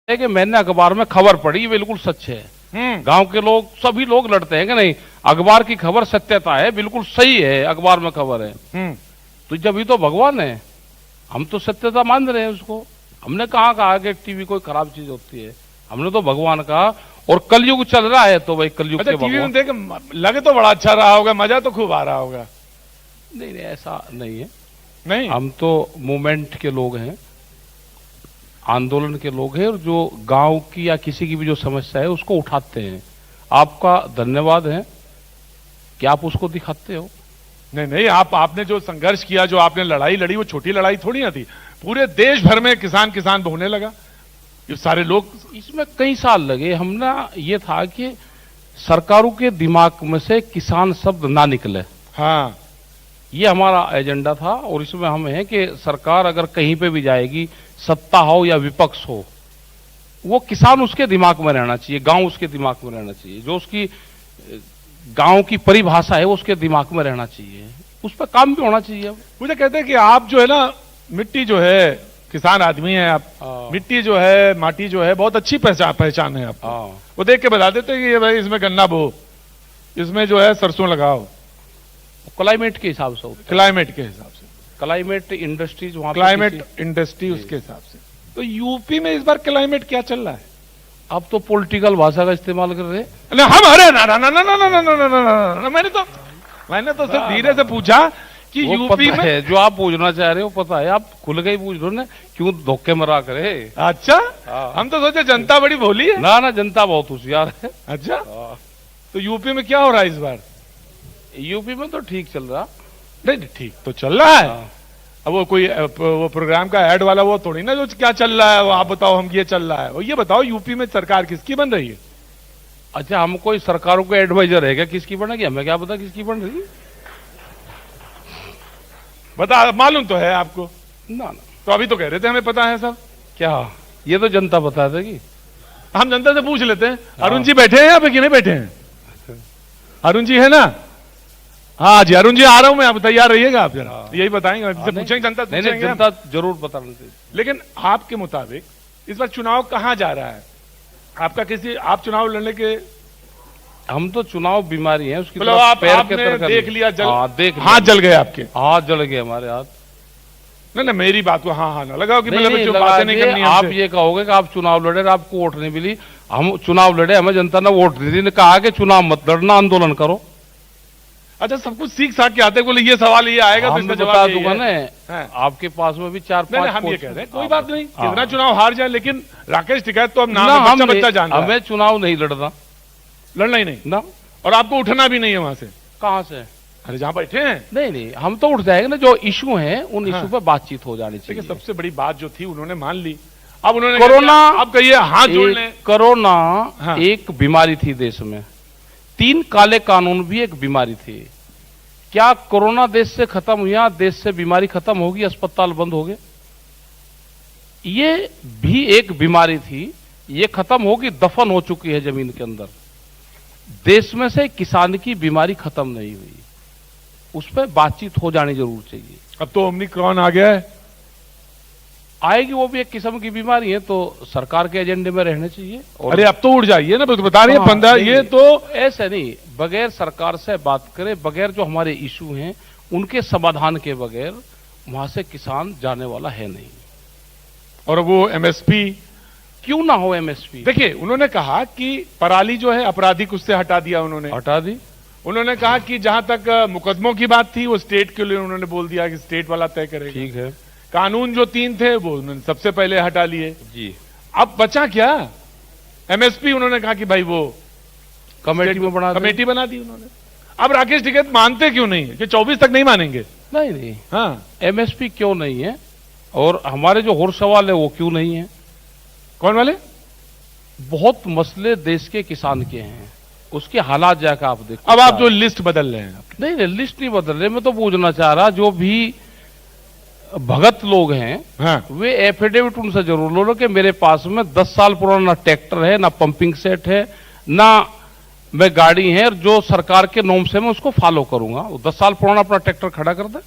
है कि मैंने अखबार में खबर पढ़ी, ये बिल्कुल सच है। गांव के लोग सभी लोग लड़ते हैं कि नहीं अखबार की खबर सत्यता है, बिल्कुल सही है, अखबार में खबर है। तो जब ये तो भगवान है, हम तो सत्यता मान रहे हैं उसको। हमने कहा कि टीवी कोई खराब चीज होती है, हमने तो भगवान कहा। और कलयुग चल रहा है तो भाई कलयुग के टीवी में देख लगे तो बड़ा अच्छा रहा होगा, मजा तो खूब आ रहा होगा। नहीं नहीं ऐसा नहीं है, नहीं हम तो मूवमेंट के लोग हैं, आंदोलन के लोग हैं, और जो गांव की या किसी की भी जो समस्या है उसको उठाते हैं। आपका धन्यवाद है कि आप उसको दिखाते हो। नहीं नहीं आपने जो संघर्ष किया, जो आपने लड़ाई लड़ी, वो छोटी लड़ाई थोड़ी ना थी। पूरे देश भर में किसान किसान होने लगा, ये सारे लोग। इसमें कई साल लगे। हमने ये था कि सरकारों के दिमाग में से किसान शब्द ना निकले। हाँ, ये हमारा एजेंडा था। और इसमें हम हैं कि सरकार अगर कहीं पे भी जाएगी, सत्ता हो या विपक्ष हो, वो किसान उसके दिमाग में रहना चाहिए, गांव उसके दिमाग में रहना चाहिए, जो उसकी गांव की परिभाषा है वो उसके दिमाग में रहना चाहिए, उस पर काम भी होना चाहिए। मुझे कहते हैं कि आप जो है ना, मिट्टी जो है, किसान आदमी है आप, मिट्टी जो है, माटी जो है, बहुत अच्छी पहचान है आप। वो देख के बता देते हैं कि ये भाई इसमें गन्ना बो, इसमें जो है सरसों लगाओ। क्लाइमेट के हिसाब से, क्लाइमेट के हिसाब से, क्लाइमेट इंडस्ट्रीज, वहां क्लाइमेट इंडस्ट्री उसके हिसाब से। तो यूपी में इस बार क्लाइमेट क्या चल रहा है? अब तो पॉलिटिकल भाषा का इस्तेमाल कर रहे हैं। हम अरे ना ना ना ना ना ना ना ना ना ना, मैंने तो सिर्फ धीरे से पूछा कि यूपी में है, जो आप पूछना चाह रहे हो पता है, आप खुल गई पूछ लो ना, क्यों धोखे मरा करे। अच्छा, हम तो सोचे जनता बड़ी भोली है। ना ना, जनता बहुत होशियार है। अच्छा, तो यूपी में क्या हो रहा है इस बार? यूपी में तो ठीक चल रहा। नहीं ठीक तो चल रहा है। अब वो कोई वो प्रोग्राम का ऐड वाला वो थोड़ी ना जो क्या चल रहा है वो आप बताओ, हम ये चल रहा है। वो ये बताओ यूपी में सरकार किसकी बन रही है? अच्छा, हम कोई सरकारों के एडवाइजर है क्या किसकी बनेगी? हमें क्या पता किसकी बन रही है? बता, मालूम तो है आपको? ना ना, तो अभी तो कह रहे थे हमें पता है सब। क्या ये तो जनता बता देगी। हम जनता से पूछ लेते हैं। अरुण जी बैठे हैं यहाँ पे कि नहीं बैठे हैं? अरुण जी है ना? हाँ जी, अरुण जी आ रहा हूं मैं, आप तैयार रहिएगा। आप जरा यही बताएंगे, पूछेंगे जनता से, नहीं, जनता जरूर बताना चाहिए। लेकिन आपके मुताबिक इस बार चुनाव कहां जा रहा है? आपका किसी, आप चुनाव लड़ने के? हम तो चुनाव बीमारी है उसकी, मतलब आप आपने देख लिया, हाथ जल गए आपके? हाथ जल गए हमारे हाथ। नहीं नहीं, मेरी बात को हाँ हाँ ना लगाओ कि मतलब जो बातें नहीं करनी। आप ये कहोगे कि आप चुनाव लड़े, आपको वोट नहीं मिली। हम चुनाव लड़े, हमें जनता ने वोट दी थी, कहा कि चुनाव मत लड़ना, आंदोलन करो। अच्छा, सब कुछ सीख साख के आते, बोले ये सवाल ये आएगा तो इसका जवाब दूंगा ना। आपके पास में भी 4-5 हम ये कह रहे हैं, कोई बात नहीं, कितना चुनाव हार जाए, लेकिन राकेश टिकैत तो अब नाम बच्चा जान रहा है। हमें चुनाव नहीं लड़ना, लड़ना ही नहीं ना, और आपको उठना भी नहीं है वहां से। कहां से? अरे जहां बैठे हैं। नहीं नहीं, हम तो उठ जाएंगे ना, जो इशू है उन इशू पे बातचीत हो जानी चाहिए। सबसे बड़ी बात जो थी उन्होंने मान ली। अब उन्होंने कोरोना, आप कहिए हाथ जोड़ लें। कोरोना एक बीमारी थी देश में, 3 काले कानून भी एक बीमारी थी। क्या कोरोना देश से खत्म हुआ? देश से बीमारी खत्म होगी? अस्पताल बंद हो गए? ये भी एक बीमारी थी, ये खत्म होगी, दफन हो चुकी है जमीन के अंदर। देश में से किसान की बीमारी खत्म नहीं हुई, उस पर बातचीत हो जानी जरूर चाहिए। अब तो ओमिक्रॉन आ गया है, आएगी, वो भी एक किस्म की बीमारी है, तो सरकार के एजेंडे में रहने चाहिए। और अरे अब तो उड़ जाइए ना, बता रही है 15। ये तो ऐसे नहीं, बगैर सरकार से बात करे, बगैर जो हमारे इशू हैं उनके समाधान के बगैर वहां से किसान जाने वाला है नहीं। और वो एमएसपी क्यों ना हो? एमएसपी देखिए, उन्होंने कहा कि पराली जो है आपराधिक, उससे हटा दिया उन्होंने, हटा दी। उन्होंने कहा कि जहां तक मुकदमों की बात थी वो स्टेट के लिए उन्होंने बोल दिया कि स्टेट वाला तय करेगा। ठीक है। कानून जो 3 थे वो उन्होंने सबसे पहले हटा लिए जी। अब बचा क्या? एमएसपी उन्होंने कहा कि भाई वो कमेटी में बना दी उन्होंने। अब राकेश टिकैत मानते क्यों नहीं है कि 24 तक नहीं मानेंगे? नहीं नहीं, हाँ, एमएसपी क्यों नहीं है? और हमारे जो और सवाल है वो क्यों नहीं है? कौन वाले? बहुत मसले देश के किसान के हैं, उसके हालात जाकर आप देखो। अब आप जो लिस्ट बदल रहे हैं? नहीं नहीं, लिस्ट नहीं बदल रहे, मैं तो पूछना चाह रहा, जो भी भगत लोग हैं, हाँ, वे एफिडेविट उनसे जरूर लो कि मेरे पास में 10 साल पुराना ना ट्रैक्टर है, ना पंपिंग सेट है, ना मैं गाड़ी है, और जो सरकार के नॉर्म से मैं उसको फॉलो करूंगा। वो 10 साल पुराना अपना ट्रैक्टर खड़ा कर दे,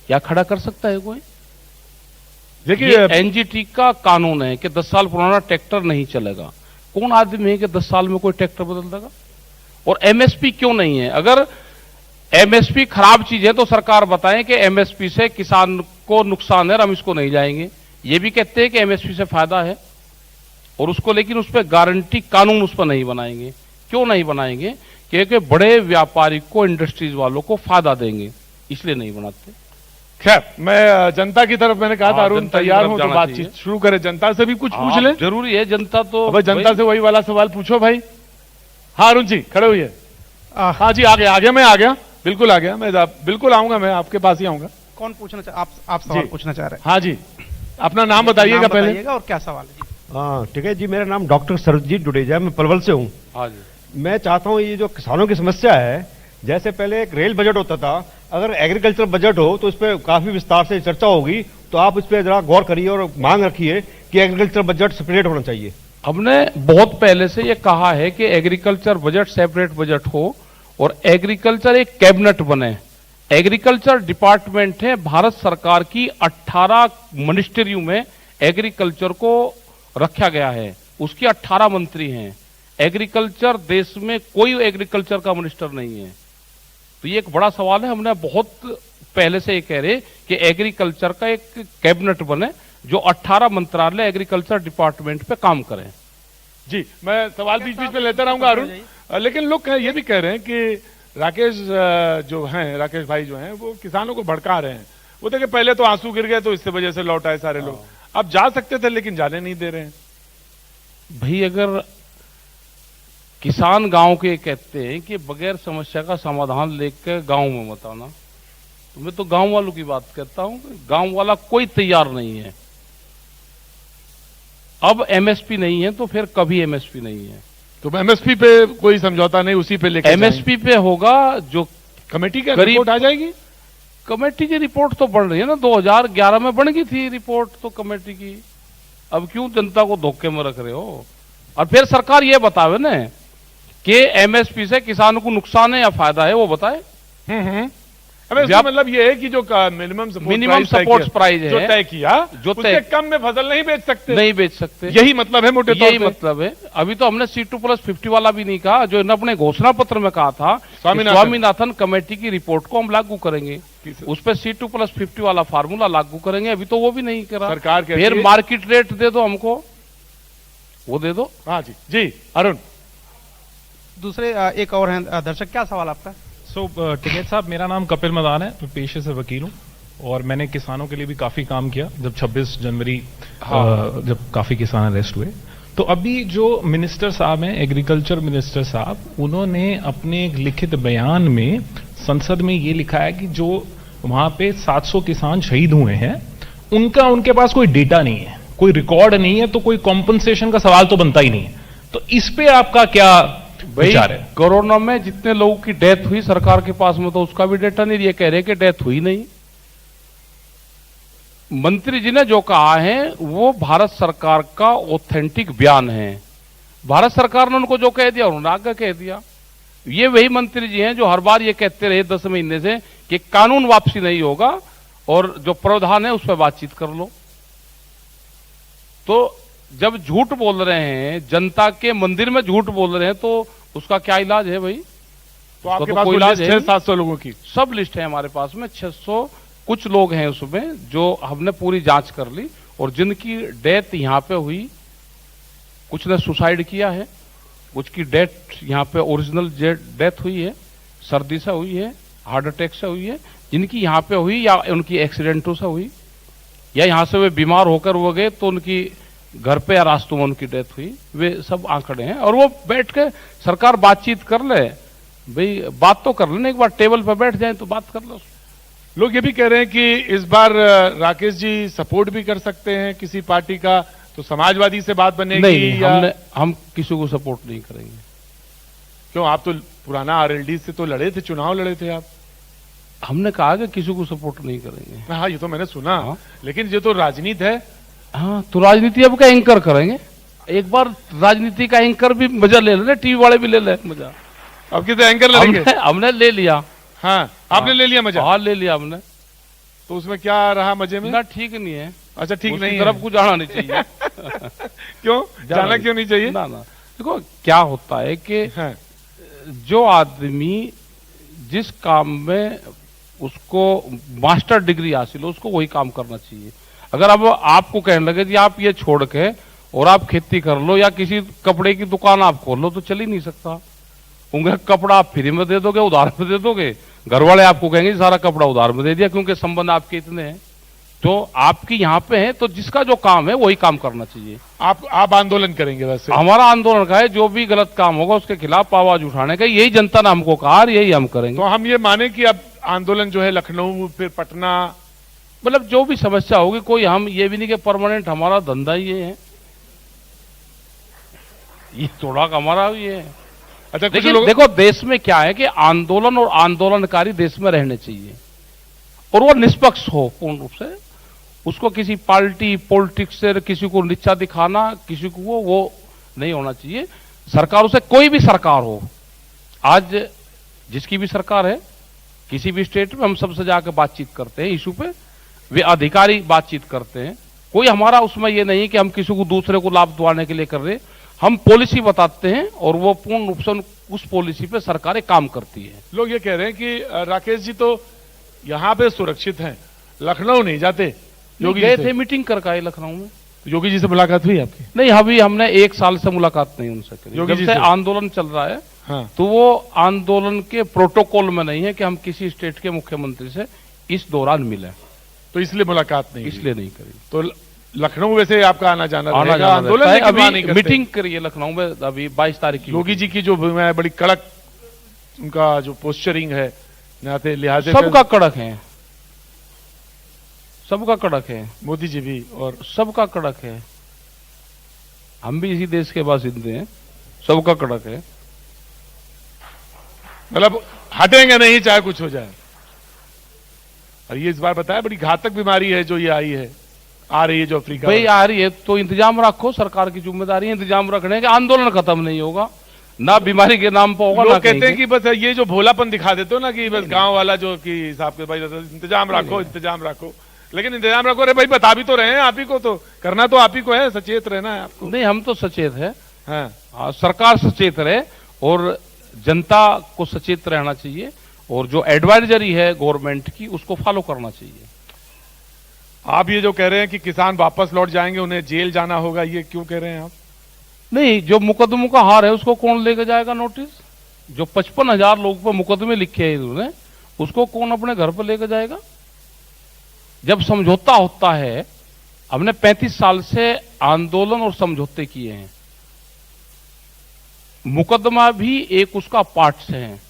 क्या खड़ा कर सकता है कोई? देखिए एनजीटी का कानून है कि 10 साल पुराना ट्रैक्टर नहीं चलेगा। कौन आदमी है कि 10 साल में कोई ट्रैक्टर बदल देगा? और एमएसपी क्यों नहीं है? अगर एमएसपी खराब चीज है तो सरकार बताएं कि एमएसपी से किसान को नुकसान है और हम इसको नहीं जाएंगे। ये भी कहते हैं कि एमएसपी से फायदा है और उसको, लेकिन उस पर गारंटी कानून उस पर नहीं बनाएंगे। क्यों नहीं बनाएंगे? क्योंकि बड़े व्यापारी को, इंडस्ट्रीज वालों को फायदा देंगे, इसलिए नहीं बनाते। खैर, मैं जनता की तरफ, मैंने कहा था अरुण तैयार हूं तो जाना बातचीत चाहिए। शुरू करें। जनता से भी कुछ पूछ लें, जरूरी है। जनता तो भाई जनता से वही वाला सवाल पूछो भाई। हाँ अरुण जी खड़े हुए। हाँ जी, आ गया मैं आ गया, बिल्कुल आ गया। मैं बिल्कुल आऊंगा, मैं आपके पास ही आऊंगा। कौन पूछना आप सवाल पूछना चाह रहे हैं? हाँ जी, अपना नाम बताइएगा पहले और क्या सवाल है? हाँ ठीक है जी, मेरा नाम डॉक्टर सरजीत डुडेजा, मैं पलवल से हूँ। हाँ जी। मैं चाहता हूँ ये जो किसानों की समस्या है, जैसे पहले एक रेल बजट होता था, अगर एग्रीकल्चर बजट हो तो इस पर काफी विस्तार से चर्चा होगी, तो आप इस पर जरा गौर करिए और मांग रखिए कि एग्रीकल्चर बजट सेपरेट होना चाहिए। हमने बहुत पहले से ये कहा है कि एग्रीकल्चर बजट सेपरेट बजट हो और एग्रीकल्चर एक कैबिनेट बने। एग्रीकल्चर डिपार्टमेंट है भारत सरकार की, 18 मिनिस्ट्रियों में एग्रीकल्चर को रखा गया है, उसके 18 मंत्री हैं। एग्रीकल्चर, देश में कोई एग्रीकल्चर का मिनिस्टर नहीं है। तो ये एक बड़ा सवाल है। हमने बहुत पहले से ये कह रहे कि एग्रीकल्चर का एक कैबिनेट बने जो 18 मंत्रालय एग्रीकल्चर डिपार्टमेंट पे काम करें। जी, मैं सवाल बीच बीच में लेता रहूंगा अरुण, लेकिन लोग ये भी कह रहे हैं कि राकेश राकेश भाई जो हैं वो किसानों को भड़का रहे हैं। वो देखिए पहले तो आंसू गिर गए तो इससे वजह से लौट आए सारे लोग। अब जा सकते थे लेकिन जाने नहीं दे रहे हैं। भाई अगर किसान गांव के कहते हैं कि बगैर समस्या का समाधान लेकर गांव में मत आना, तो मैं तो गांव वालों की बात कहता हूं। गांव वाला कोई तैयार नहीं है। अब एमएसपी नहीं है तो फिर कभी एमएसपी नहीं है। तो एमएसपी पे कोई समझौता नहीं, उसी पे लेकर एमएसपी पे होगा जो कमेटी का रिपोर्ट आ जाएगी। कमेटी की रिपोर्ट तो बन रही है ना, 2011 में बन गई थी रिपोर्ट तो कमेटी की। अब क्यों जनता को धोखे में रख रहे हो? और फिर सरकार ये बतावे ना कि एमएसपी से किसानों को नुकसान है या फायदा है, वो बताए। अब इसका मतलब ये है कि जो मिनिमम सपोर्ट प्राइस है जो तय किया, जो उससे कम में फसल नहीं बेच सकते। यही मतलब है मोटे तौर पे। यही मतलब है। अभी तो हमने C2+50 वाला भी नहीं कहा, जो अपने घोषणा पत्र में कहा था स्वामीनाथन कमेटी की रिपोर्ट को हम लागू करेंगे, उस पर C2+50 वाला फार्मूला लागू करेंगे। अभी तो वो भी नहीं करा सरकार। फिर मार्केट रेट दे दो हमको, वो दे दो। हाँ जी जी अरुण। दूसरे एक और हैं दर्शक, क्या सवाल आपका? टिकैत साहब, मेरा नाम कपिल मदान है, मैं पेशे से वकील हूँ और मैंने किसानों के लिए भी काफी काम किया। जब 26 जनवरी जब काफी किसान अरेस्ट हुए, तो अभी जो मिनिस्टर साहब हैं, एग्रीकल्चर मिनिस्टर साहब, उन्होंने अपने एक लिखित बयान में संसद में ये लिखा है कि जो वहां पे 700 किसान शहीद हुए हैं, उनके पास कोई डेटा नहीं है, कोई रिकॉर्ड नहीं है, तो कोई कॉम्पनसेशन का सवाल तो बनता ही नहीं है। तो इस पे आपका क्या विचार है? कोरोना में जितने लोगों की डेथ हुई सरकार के पास में तो उसका भी डेटा नहीं। ये कह रहे कि डेथ हुई नहीं। मंत्री जी ने जो कहा है वो भारत सरकार का ऑथेंटिक बयान है। भारत सरकार ने उनको जो कह दिया उन्होंने आगे कह दिया। ये वही मंत्री जी हैं जो हर बार ये कहते रहे 10 महीने से कि कानून वापसी नहीं होगा और जो प्रावधान है उस पर बातचीत कर लो। तो जब झूठ बोल रहे हैं, जनता के मंदिर में झूठ बोल रहे हैं, तो उसका क्या इलाज है भाई? तो आपके पास कोई इलाज है? 700 लोगों की सब लिस्ट है हमारे पास में। 600 कुछ लोग हैं उसमें जो हमने पूरी जांच कर ली और जिनकी डेथ यहां पे हुई, कुछ ने सुसाइड किया है, कुछ की डेथ यहां पे ओरिजिनल डेथ हुई है, सर्दी से हुई है, हार्ट अटैक से हुई है, जिनकी यहां पे हुई या उनकी एक्सीडेंटों से हुई या यहां से वे बीमार होकर वो गए तो उनकी घर पे या रास्तों में उनकी डेथ हुई। वे सब आंकड़े हैं और वो बैठ के सरकार बातचीत कर ले। भाई बात तो कर लेना, एक बार टेबल पर बैठ जाए तो बात कर लो। लोग ये भी कह रहे हैं कि इस बार राकेश जी सपोर्ट भी कर सकते हैं किसी पार्टी का, तो समाजवादी से बात बनेगी? नहीं, हम किसी को सपोर्ट नहीं करेंगे। क्यों? आप तो पुराना आरएलडी से तो लड़े थे, चुनाव लड़े थे आप। हमने कहा कि किसी को सपोर्ट नहीं करेंगे। हाँ, ये तो मैंने सुना। हाँ? लेकिन ये तो राजनीति है। हाँ, तो राजनीति अब का एंकर करेंगे। एक बार राजनीति का एंकर भी मजा ले लेना, टीवी वाले भी ले ले मजा। अब कितने एंकर लड़ेंगे? हमने ले लिया। हाँ, आपने ले लिया मजा? हाँ, ले लिया हमने। तो उसमें क्या रहा मजे में? ना ठीक नहीं है। अच्छा, ठीक उसकी नहीं तरफ है। कुछ जाना नहीं चाहिए। क्यों जाना क्यों नहीं चाहिए? ना देखो क्या होता है कि हाँ। जो आदमी जिस काम में उसको मास्टर डिग्री हासिल हो उसको वही काम करना चाहिए। अगर अब आपको कहने लगे कि आप ये छोड़ के और आप खेती कर लो या किसी कपड़े की दुकान आप खोल लो, तो चल ही नहीं सकता। उनका कपड़ा आप फ्री में दे दोगे, उधार में दे दोगे, घर वाले आपको कहेंगे सारा कपड़ा उधार में दे दिया, क्योंकि संबंध आपके इतने हैं। तो आपकी यहाँ पे है, तो जिसका जो काम है वही काम करना चाहिए। आप आंदोलन करेंगे वैसे? हमारा आंदोलन का है, जो भी गलत काम होगा उसके खिलाफ आवाज उठाने का, यही जनता ने हमको कहा और यही हम करेंगे। तो हम ये माने कि अब आंदोलन जो है लखनऊ फिर पटना, मतलब जो भी समस्या होगी, कोई हम ये भी नहीं कि परमानेंट हमारा धंधा ये है, ये थोड़ा हमारा ये है। अच्छा कुछ लेकिन लोग देखो देश में क्या है कि आंदोलन और आंदोलनकारी देश में रहने चाहिए और वो निष्पक्ष हो पूर्ण रूप से। उसको किसी पार्टी पॉलिटिक्स से किसी को नीचा दिखाना, किसी को वो नहीं होना चाहिए। सरकारों से कोई भी सरकार हो, आज जिसकी भी सरकार है किसी भी स्टेट में, हम सबसे जाकर बातचीत करते हैं इशू पे, वे अधिकारी बातचीत करते हैं। कोई हमारा उसमें ये नहीं कि हम किसी को दूसरे को लाभ दिलाने के लिए कर रहे, हम पॉलिसी बताते हैं और वो पूर्ण रूप से उस पॉलिसी पे सरकारें काम करती है। लोग ये कह रहे हैं कि राकेश जी तो यहाँ पे सुरक्षित हैं, लखनऊ नहीं जाते। योगी गए जी थे मीटिंग करके आए लखनऊ में। योगी जी से मुलाकात हुई आपकी? नहीं, अभी हमने 1 साल से मुलाकात नहीं उनसे करी। योगी जब जी से से? आंदोलन चल रहा है, हाँ। तो वो आंदोलन के प्रोटोकॉल में नहीं है कि हम किसी स्टेट के मुख्यमंत्री से इस दौरान मिले, तो इसलिए मुलाकात नहीं हुई। इसलिए नहीं करी। तो लखनऊ वैसे आपका आना जाना आना रहेगा, जाना आंदोलन रहता है। लेकिन वहाँ नहीं अभी करते। मीटिंग करी है लखनऊ में, अभी 22 तारीख की। योगी जी की जो बड़ी कड़क उनका जो पोस्चरिंग है, लिहाजे सबका कड़क है, सबका कड़क है, मोदी जी भी और सबका कड़क है। हम भी इसी देश के बासिंदे हैं, सबका कड़क है। मतलब हटेंगे नहीं चाहे कुछ हो जाए। और ये इस बार बताया बड़ी घातक बीमारी है जो ये आई है, आ रही है जो अफ्रीका भाई आ रही है, तो इंतजाम रखो, सरकार की जिम्मेदारी है इंतजाम रखने के। आंदोलन खत्म नहीं होगा, ना बीमारी के नाम पर होगा, ना लोग कहते कहीं हैं कि बस ये जो भोलापन दिखा देते हो ना कि बस गांव वाला जो कि हिसाब के भाई इंतजाम रखो इंतजाम रखो, लेकिन इंतजाम रखो, अरे भाई बता भी तो रहे हैं आप ही को, तो करना तो आप ही को है, सचेत रहना है आपको। नहीं, हम तो सचेत है। हाँ। सरकार सचेत रहे और जनता को सचेत रहना चाहिए, और जो एडवाइजरी है गवर्नमेंट की उसको फॉलो करना चाहिए। आप ये जो कह रहे हैं कि किसान वापस लौट जाएंगे, उन्हें जेल जाना होगा, ये क्यों कह रहे हैं आप? नहीं, जो मुकदमों का हार है उसको कौन लेके जाएगा नोटिस? जो 55,000 लोग पर मुकदमे लिखे हैं इन्होंने, उसको कौन अपने घर पर लेके जाएगा? जब समझौता होता है, हमने 35 साल से आंदोलन और समझौते किए हैं, मुकदमा भी एक उसका पार्ट से है।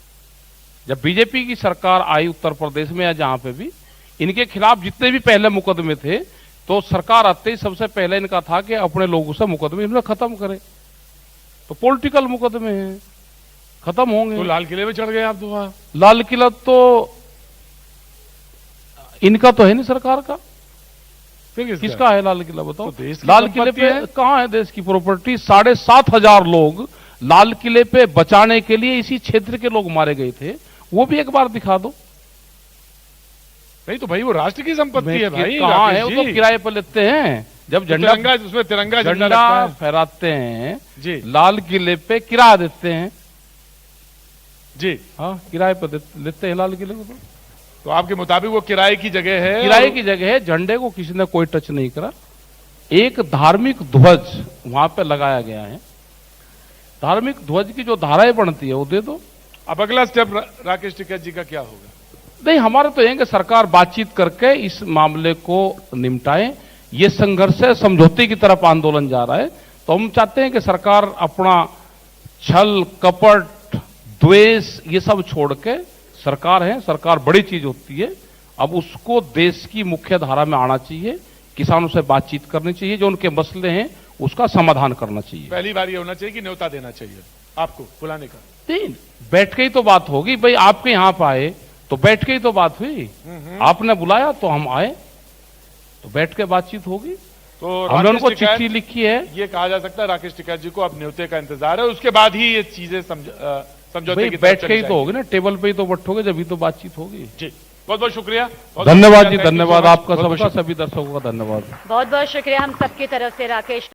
जब बीजेपी की सरकार आई उत्तर प्रदेश में या जहां पे भी, इनके खिलाफ जितने भी पहले मुकदमे थे, तो सरकार आते ही सबसे पहले इनका था कि अपने लोगों से मुकदमे इन्हें खत्म करे। तो पॉलिटिकल मुकदमे हैं, खत्म होंगे। तो लाल किले में चढ़ गए आप तो वहां? लाल किला तो इनका तो है नहीं, सरकार का। फिर किसका है लाल किला बताओ? तो देश की लाल किले संपत्ति पे है। कहां है देश की प्रॉपर्टी? 7,500 लोग लाल किले पे बचाने के लिए इसी क्षेत्र के लोग मारे गए थे, वो भी एक बार दिखा दो। नहीं तो भाई वो राष्ट्र की संपत्ति है भाई। कहां है? वो राकेश तो जी, किराए पर लेते हैं। जब झंडा तिरंगा, उसमें तिरंगा झंडा झंडा लगता है फहराते हैं जी लाल किले पे, किराया देते हैं। जी। हाँ, किराए पर लेते हैं लाल किले को। तो आपके मुताबिक वो किराए की जगह है? किराए की जगह है, झंडे को किसी ने कोई टच नहीं करा। एक धार्मिक ध्वज वहां पे लगाया गया है, धार्मिक ध्वज की जो धाराएं बनती है वो दे दो। अब अगला स्टेप राकेश टिकैत जी का क्या होगा? नहीं, हमारा तो यह कि सरकार बातचीत करके इस मामले को निपटाए। ये संघर्ष है, समझौते की तरफ आंदोलन जा रहा है, तो हम चाहते हैं कि सरकार अपना छल कपट द्वेष ये सब छोड़ के, सरकार है, सरकार बड़ी चीज होती है, अब उसको देश की मुख्य धारा में आना चाहिए, किसानों से बातचीत करनी चाहिए, जो उनके मसले हैं उसका समाधान करना चाहिए। पहली बार ये होना चाहिए कि न्योता देना चाहिए आपको बुलाने का? नहीं, बैठ के ही तो बात होगी भाई। आपके यहां पर आए तो बैठ के ही तो बात हुई, आपने बुलाया तो हम आए, तो बैठ के बातचीत होगी। तो हमने उनको राकेश टिकैत, चिट्ठी लिखी है। ये कहा जा सकता है राकेश टिकैत जी को अब न्योते का इंतजार है, उसके बाद ही ये चीजें समझौते भाई की तरफ बैठ के चली ही तो जाएंगी। होगी ना, टेबल पे ही तो बैठोगे, जब ही तो बातचीत होगी। जी। बहुत बहुत शुक्रिया। धन्यवाद जी, धन्यवाद आपका, सबका, सभी दर्शकों का धन्यवाद। बहुत बहुत शुक्रिया हम सबकी तरफ से राकेश।